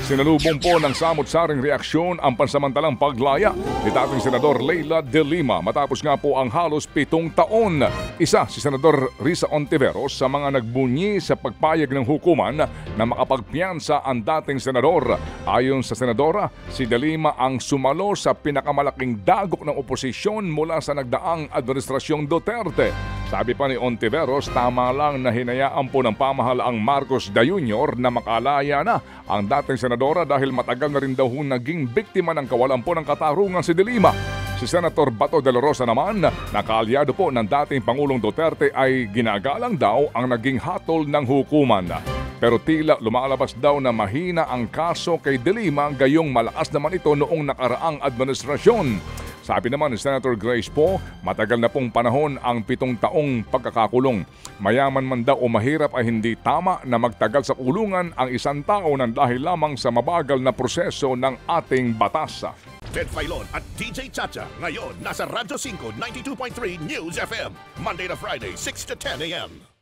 Sinalubong po ng samot-saring reaksyon ang pansamantalang paglaya ni dating Senador Leila de Lima matapos nga po ang halos 7 taon. Isa si Senador Risa Ontiveros sa mga nagbunyi sa pagpayag ng hukuman na makapagpiyansa ang dating senador. Ayon sa senadora, si de Lima ang sumalo sa pinakamalaking dagok ng oposisyon mula sa nagdaang administrasyong Duterte. Sabi pa ni Ontiveros, tama lang na hinayaan po ng pamahalaang Marcos Jr. na makalaya na ang dating senadora dahil matagal na rin daw naging biktima ng kawalan po ng katarungan si de Lima. Si Senator Bato de la Rosa naman, nakaalyado po ng dating Pangulong Duterte ay ginagalang daw ang naging hatol ng hukuman. Pero tila lumalabas daw na mahina ang kaso kay de Lima gayong malakas naman ito noong nakaraang administrasyon. Sabi naman ni Senator Grace Poe, matagal na pong panahon ang 7 taong pagkakakulong. Mayaman man daw o mahirap ay hindi tama na magtagal sa kulungan ang isang tao nang dahil lamang sa mabagal na proseso ng ating batas. Ted Filon at DJ Chacha ngayon nasa Radyo 5 92.3 News FM Monday to Friday 6 to 10 a.m.